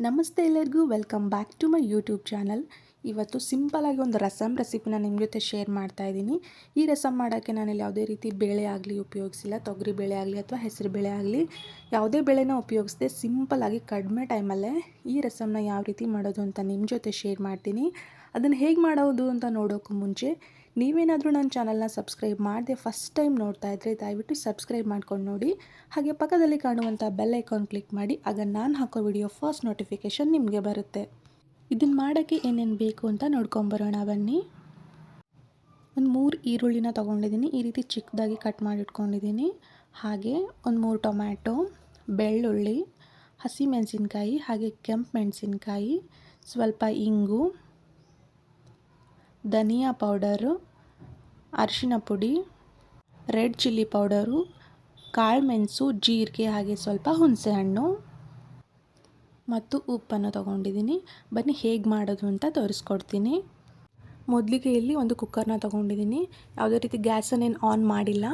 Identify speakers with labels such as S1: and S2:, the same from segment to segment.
S1: ನಮಸ್ತೆ ಎಲ್ಲರಿಗೂ welcome back to my YouTube channel. ಇವತ್ತು ಸಿಂಪಲಾಗಿ ಒಂದು ರಸಮ್ ರೆಸಿಪಿನ ನಿಮ್ಮ ಜೊತೆ ಶೇರ್ ಮಾಡ್ತಾ ಇದ್ದೀನಿ. ಈ ರಸಮ್ ಮಾಡೋಕ್ಕೆ ನಾನಿಲ್ಲಿ ಯಾವುದೇ ರೀತಿ ಬೇಳೆ ಆಗಲಿ ಉಪಯೋಗಿಸಿಲ್ಲ. ತೊಗರಿ ಬೇಳೆ ಆಗಲಿ ಅಥವಾ ಹೆಸರು ಬೇಳೆ ಆಗಲಿ ಯಾವುದೇ ಬೇಳೆನ ಉಪಯೋಗಿಸದೆ ಸಿಂಪಲಾಗಿ ಕಡಿಮೆ ಟೈಮಲ್ಲೇ ಈ ರಸಮ್ನ ಯಾವ ರೀತಿ ಮಾಡೋದು ಅಂತ ನಿಮ್ಮ ಜೊತೆ ಶೇರ್ ಮಾಡ್ತೀನಿ. ಅದನ್ನು ಹೇಗೆ ಮಾಡೋದು ಅಂತ ನೋಡೋಕ್ಕೂ ಮುಂಚೆ ನೀವೇನಾದರೂ ನನ್ನ ಚಾನಲ್ನ ಸಬ್ಸ್ಕ್ರೈಬ್ ಮಾಡದೆ ಫಸ್ಟ್ ಟೈಮ್ ನೋಡ್ತಾ ಇದ್ದರೆ ದಯವಿಟ್ಟು ಸಬ್ಸ್ಕ್ರೈಬ್ ಮಾಡ್ಕೊಂಡು ನೋಡಿ. ಹಾಗೆ ಪಕ್ಕದಲ್ಲಿ ಕಾಣುವಂಥ ಬೆಲ್ ಐಕಾನ್ ಕ್ಲಿಕ್ ಮಾಡಿ, ಆಗ ನಾನು ಹಾಕೋ ವಿಡಿಯೋ ಫಸ್ಟ್ ನೋಟಿಫಿಕೇಷನ್ ನಿಮಗೆ ಬರುತ್ತೆ. ಇದನ್ನು ಮಾಡೋಕ್ಕೆ ಏನೇನು ಬೇಕು ಅಂತ ನೋಡ್ಕೊಂಬರೋಣ ಬನ್ನಿ. ಒಂದು 3 ಈರುಳ್ಳಿನ ತೊಗೊಂಡಿದ್ದೀನಿ. ಈ ರೀತಿ ಚಿಕ್ಕದಾಗಿ ಕಟ್ ಮಾಡಿಟ್ಕೊಂಡಿದ್ದೀನಿ. ಹಾಗೆ ಒಂದು 3 ಟೊಮ್ಯಾಟೊ, ಬೆಳ್ಳುಳ್ಳಿ, ಹಸಿಮೆಣಸಿನ್ಕಾಯಿ, ಹಾಗೆ ಕೆಂಪು ಮೆಣಸಿನ್ಕಾಯಿ, ಸ್ವಲ್ಪ ಇಂಗು, ಧನಿಯಾ ಪೌಡರು, ಅರಿಶಿನ ಪುಡಿ, ರೆಡ್ ಚಿಲ್ಲಿ ಪೌಡರು, ಕಾಳುಮೆಣಸು, ಜೀರಿಗೆ, ಹಾಗೆ ಸ್ವಲ್ಪ ಹುಣಸೆಹಣ್ಣು ಮತ್ತು ಉಪ್ಪನ್ನು ತೊಗೊಂಡಿದ್ದೀನಿ. ಬನ್ನಿ ಹೇಗೆ ಮಾಡೋದು ಅಂತ ತೋರಿಸ್ಕೊಡ್ತೀನಿ. ಮೊದಲಿಗೆ ಇಲ್ಲಿ ಒಂದು ಕುಕ್ಕರ್ನ ತೊಗೊಂಡಿದ್ದೀನಿ. ಯಾವುದೇ ರೀತಿ ಗ್ಯಾಸನ್ನೇನು ಆನ್ ಮಾಡಿಲ್ಲ.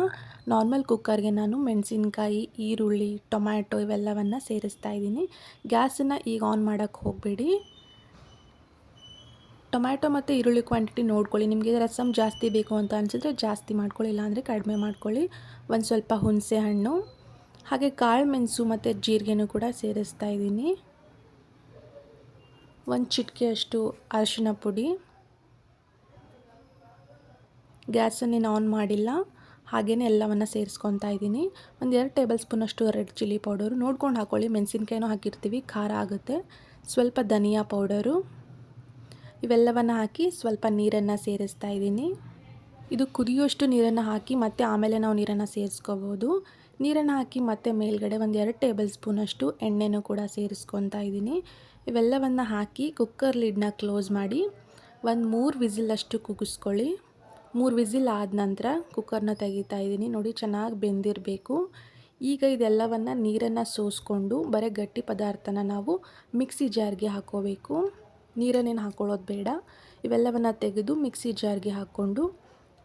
S1: ನಾರ್ಮಲ್ ಕುಕ್ಕರ್ಗೆ ನಾನು ಮೆಣಸಿನ್ಕಾಯಿ, ಈರುಳ್ಳಿ, ಟೊಮ್ಯಾಟೊ ಇವೆಲ್ಲವನ್ನು ಸೇರಿಸ್ತಾ ಇದ್ದೀನಿ. ಗ್ಯಾಸನ್ನು ಈಗ ಆನ್ ಮಾಡೋಕ್ಕೆ ಹೋಗಬೇಡಿ. ಟೊಮ್ಯಾಟೊ ಮತ್ತು ಈರುಳ್ಳಿ ಕ್ವಾಂಟಿಟಿ ನೋಡ್ಕೊಳ್ಳಿ. ನಿಮಗೆ ರಸಮ್ ಜಾಸ್ತಿ ಬೇಕು ಅಂತ ಅನಿಸಿದ್ರೆ ಜಾಸ್ತಿ ಮಾಡ್ಕೊಳ್ಳಿ, ಇಲ್ಲಾಂದರೆ ಕಡಿಮೆ ಮಾಡ್ಕೊಳ್ಳಿ. ಒಂದು ಸ್ವಲ್ಪ ಹುಣಸೆ ಹಣ್ಣು, ಹಾಗೆ ಕಾಳು ಮೆಣಸು ಮತ್ತು ಜೀರಿಗೆನೂ ಕೂಡ ಸೇರಿಸ್ತಾ ಇದ್ದೀನಿ. ಒಂದು ಚಿಟಿಕೆಯಷ್ಟು ಅರಿಶಿನ ಪುಡಿ. ಗ್ಯಾಸನ್ನೇನು ಆನ್ ಮಾಡಿಲ್ಲ, ಹಾಗೆಯೇ ಎಲ್ಲವನ್ನು ಸೇರಿಸ್ಕೊತಾ ಇದ್ದೀನಿ. ಒಂದು 2 ಟೇಬಲ್ ಸ್ಪೂನಷ್ಟು ರೆಡ್ ಚಿಲ್ಲಿ ಪೌಡರು ನೋಡ್ಕೊಂಡು ಹಾಕ್ಕೊಳ್ಳಿ. ಮೆಣಸಿನ್ಕಾಯಿನೂ ಹಾಕಿರ್ತೀವಿ, ಖಾರ ಆಗುತ್ತೆ. ಸ್ವಲ್ಪ ಧನಿಯಾ ಪೌಡರು, ಇವೆಲ್ಲವನ್ನು ಹಾಕಿ ಸ್ವಲ್ಪ ನೀರನ್ನು ಸೇರಿಸ್ತಾ ಇದ್ದೀನಿ. ಇದು ಕುದಿಯೋಷ್ಟು ನೀರನ್ನು ಹಾಕಿ ಮತ್ತೆ ಆಮೇಲೆ ನಾವು ನೀರನ್ನು ಸೇರಿಸ್ಕೋಬೋದು. ನೀರನ್ನು ಹಾಕಿ ಮತ್ತೆ ಮೇಲ್ಗಡೆ ಒಂದು 2 ಟೇಬಲ್ ಸ್ಪೂನಷ್ಟು ಎಣ್ಣೆನೂ ಕೂಡ ಸೇರಿಸ್ಕೊತಾ ಇದ್ದೀನಿ. ಇವೆಲ್ಲವನ್ನು ಹಾಕಿ ಕುಕ್ಕರ್ ಲಿಡ್ನ ಕ್ಲೋಸ್ ಮಾಡಿ ಒಂದು 3 ವಿಸಿಲಷ್ಟು ಕೂಗಿಸ್ಕೊಳ್ಳಿ. 3 ವಿಸಿಲ್ ಆದ ನಂತರ ಕುಕ್ಕರ್ನ ತೆಗಿತಾ ಇದ್ದೀನಿ. ನೋಡಿ, ಚೆನ್ನಾಗಿ ಬೆಂದಿರಬೇಕು. ಈಗ ಇದೆಲ್ಲವನ್ನು ನೀರನ್ನು ಸೋಸ್ಕೊಂಡು ಬರೀ ಗಟ್ಟಿ ಪದಾರ್ಥನ ನಾವು ಮಿಕ್ಸಿ ಜಾರ್ಗೆ ಹಾಕ್ಕೋಬೇಕು. ನೀರನ್ನೇನು ಹಾಕ್ಕೊಳ್ಳೋದು ಬೇಡ. ಇವೆಲ್ಲವನ್ನು ತೆಗೆದು ಮಿಕ್ಸಿ ಜಾರ್ಗೆ ಹಾಕ್ಕೊಂಡು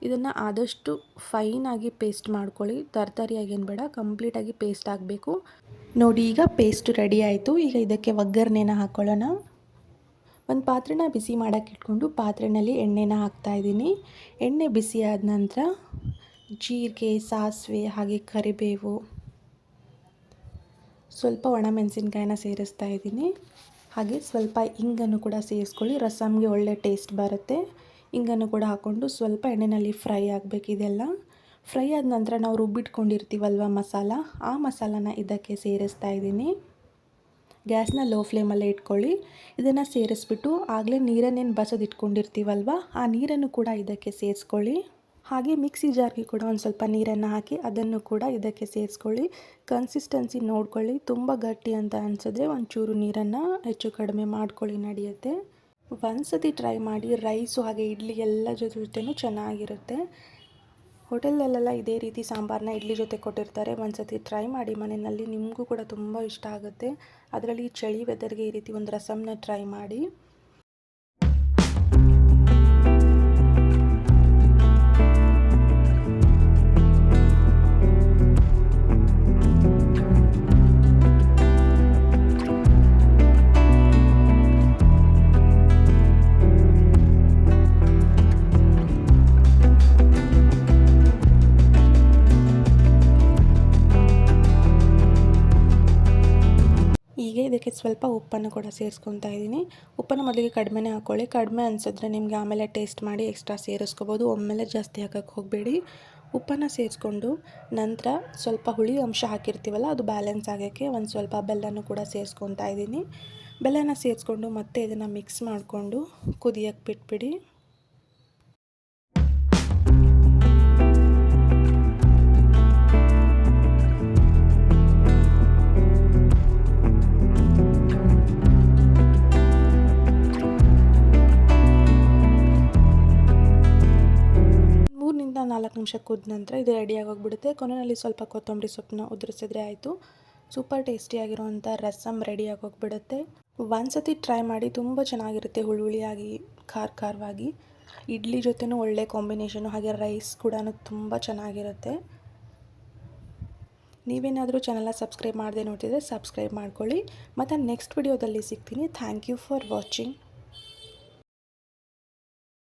S1: ಇದನ್ನು ಆದಷ್ಟು ಫೈನಾಗಿ ಪೇಸ್ಟ್ ಮಾಡ್ಕೊಳ್ಳಿ. ತರಕಾರಿಯಾಗೇನು ಬೇಡ, ಕಂಪ್ಲೀಟಾಗಿ ಪೇಸ್ಟ್ ಆಗಬೇಕು. ನೋಡಿ, ಈಗ ಪೇಸ್ಟ್ ರೆಡಿ ಆಯಿತು. ಈಗ ಇದಕ್ಕೆ ಒಗ್ಗರಣೆನ ಹಾಕ್ಕೊಳ್ಳೋಣ. ಒಂದು ಪಾತ್ರೆನ ಬಿಸಿ ಮಾಡೋಕ್ಕೆ ಇಟ್ಕೊಂಡು ಪಾತ್ರೆಯಲ್ಲಿ ಎಣ್ಣೆನ ಹಾಕ್ತಾಯಿದ್ದೀನಿ. ಎಣ್ಣೆ ಬಿಸಿ ಆದ ನಂತರ ಜೀರಿಗೆ, ಸಾಸಿವೆ, ಹಾಗೆ ಕರಿಬೇವು, ಸ್ವಲ್ಪ ಒಣಮೆಣಸಿನ್ಕಾಯಿನ ಸೇರಿಸ್ತಾ ಇದ್ದೀನಿ. ಹಾಗೆ ಸ್ವಲ್ಪ ಇಂಗನ್ನು ಕೂಡ ಸೇರಿಸ್ಕೊಳ್ಳಿ. ರಸಮ್ಗೆ ಒಳ್ಳೆ ಟೇಸ್ಟ್ ಬರುತ್ತೆ. ಇಂಗನ್ನು ಕೂಡ ಹಾಕ್ಕೊಂಡು ಸ್ವಲ್ಪ ಎಣ್ಣೆಯಲ್ಲಿ ಫ್ರೈ ಆಗಬೇಕು. ಇದೆಲ್ಲ ಫ್ರೈ ಆದ ನಂತರ ನಾವು ರುಬ್ಬಿಟ್ಕೊಂಡಿರ್ತೀವಲ್ವ ಮಸಾಲ, ಆ ಮಸಾಲಾನ ಇದಕ್ಕೆ ಸೇರಿಸ್ತಾ ಇದ್ದೀನಿ. ಗ್ಯಾಸ್ನ ಲೋ ಫ್ಲೇಮಲ್ಲೇ ಇಟ್ಕೊಳ್ಳಿ. ಇದನ್ನು ಸೇರಿಸ್ಬಿಟ್ಟು ಆಗಲೇ ನೀರನ್ನೇನು ಬಸೋದು ಇಟ್ಕೊಂಡಿರ್ತೀವಲ್ವ, ಆ ನೀರನ್ನು ಕೂಡ ಇದಕ್ಕೆ ಸೇರಿಸ್ಕೊಳ್ಳಿ. ಹಾಗೆ ಮಿಕ್ಸಿ ಜಾರ್ಗೆ ಕೂಡ ಒಂದು ಸ್ವಲ್ಪ ನೀರನ್ನು ಹಾಕಿ ಅದನ್ನು ಕೂಡ ಇದಕ್ಕೆ ಸೇರಿಸ್ಕೊಳ್ಳಿ. ಕನ್ಸಿಸ್ಟೆನ್ಸಿ ನೋಡ್ಕೊಳ್ಳಿ. ತುಂಬ ಗಟ್ಟಿ ಅಂತ ಅನಿಸಿದ್ರೆ ಒಂಚೂರು ನೀರನ್ನು ಹೆಚ್ಚು ಕಡಿಮೆ ಮಾಡ್ಕೊಳ್ಳಿ, ನಡೆಯುತ್ತೆ. ಒಂದು ಸತಿ ಟ್ರೈ ಮಾಡಿ. ರೈಸು ಹಾಗೆ ಇಡ್ಲಿ ಎಲ್ಲ ಜೊತೆನೂ ಚೆನ್ನಾಗಿರುತ್ತೆ. ಹೋಟೆಲಲ್ಲೆಲ್ಲ ಇದೇ ರೀತಿ ಸಾಂಬಾರನ್ನ ಇಡ್ಲಿ ಜೊತೆ ಕೊಟ್ಟಿರ್ತಾರೆ. ಒಂದು ಸತಿ ಟ್ರೈ ಮಾಡಿ ಮನೆಯಲ್ಲಿ, ನಿಮಗೂ ಕೂಡ ತುಂಬ ಇಷ್ಟ ಆಗುತ್ತೆ. ಅದರಲ್ಲಿ ಚಳಿ ವೆದರ್ಗೆ ಈ ರೀತಿ ಒಂದು ರಸಮ್ನ ಟ್ರೈ ಮಾಡಿ. ಈಗ ಇದಕ್ಕೆ ಸ್ವಲ್ಪ ಉಪ್ಪನ್ನು ಕೂಡ ಸೇರಿಸ್ಕೊತಾ ಇದ್ದೀನಿ. ಉಪ್ಪನ್ನು ಮೊದಲಿಗೆ ಕಡಿಮೆನೇ ಹಾಕ್ಕೊಳ್ಳಿ. ಕಡಿಮೆ ಅನಿಸಿದ್ರೆ ನಿಮಗೆ ಆಮೇಲೆ ಟೇಸ್ಟ್ ಮಾಡಿ ಎಕ್ಸ್ಟ್ರಾ ಸೇರಿಸ್ಕೋಬೋದು. ಒಮ್ಮೆಲೆ ಜಾಸ್ತಿ ಹಾಕೋಕ್ಕೆ ಹೋಗಬೇಡಿ. ಉಪ್ಪನ್ನು ಸೇರಿಸ್ಕೊಂಡು ನಂತರ ಸ್ವಲ್ಪ ಹುಳಿ ಅಂಶ ಹಾಕಿರ್ತೀವಲ್ಲ, ಅದು ಬ್ಯಾಲೆನ್ಸ್ ಆಗೋಕ್ಕೆ ಒಂದು ಸ್ವಲ್ಪ ಬೆಲ್ಲನೂ ಕೂಡ ಸೇರಿಸ್ಕೊತಾ ಇದ್ದೀನಿ. ಬೆಲ್ಲನ ಸೇರಿಸ್ಕೊಂಡು ಮತ್ತೆ ಇದನ್ನು ಮಿಕ್ಸ್ ಮಾಡಿಕೊಂಡು ಕುದಿಯೋಕ್ಕೆ ಬಿಟ್ಬಿಡಿ. ರಿಂದ 4 ನಿಮಿಷ ಕುದ ನಂತರ ಇದು ರೆಡಿಯಾಗಿ ಹೋಗ್ಬಿಡುತ್ತೆ. ಕೊನೆಯಲ್ಲಿ ಸ್ವಲ್ಪ ಕೊತ್ತಂಬರಿ ಸೊಪ್ಪನ್ನ ಉದುರಿಸಿದ್ರೆ ಆಯಿತು. ಸೂಪರ್ ಟೇಸ್ಟಿಯಾಗಿರೋವಂಥ ರಸಮ್ ರೆಡಿಯಾಗಿ ಹೋಗ್ಬಿಡುತ್ತೆ. ಒಂದು ಸತಿ ಟ್ರೈ ಮಾಡಿ, ತುಂಬ ಚೆನ್ನಾಗಿರುತ್ತೆ. ಹುಳಿಯಾಗಿ ಖಾರವಾಗಿ ಇಡ್ಲಿ ಜೊತೆನೂ ಒಳ್ಳೆ ಕಾಂಬಿನೇಷನು, ಹಾಗೆ ರೈಸ್ ಕೂಡ ತುಂಬ ಚೆನ್ನಾಗಿರುತ್ತೆ. ನೀವೇನಾದರೂ ಚಾನಲ್ನ ಸಬ್ಸ್ಕ್ರೈಬ್ ಮಾಡದೆ ನೋಡ್ತಿದ್ರೆ ಸಬ್ಸ್ಕ್ರೈಬ್ ಮಾಡ್ಕೊಳ್ಳಿ. ಮತ್ತು ನೆಕ್ಸ್ಟ್ ವಿಡಿಯೋದಲ್ಲಿ ಸಿಗ್ತೀನಿ. Thank you for watching.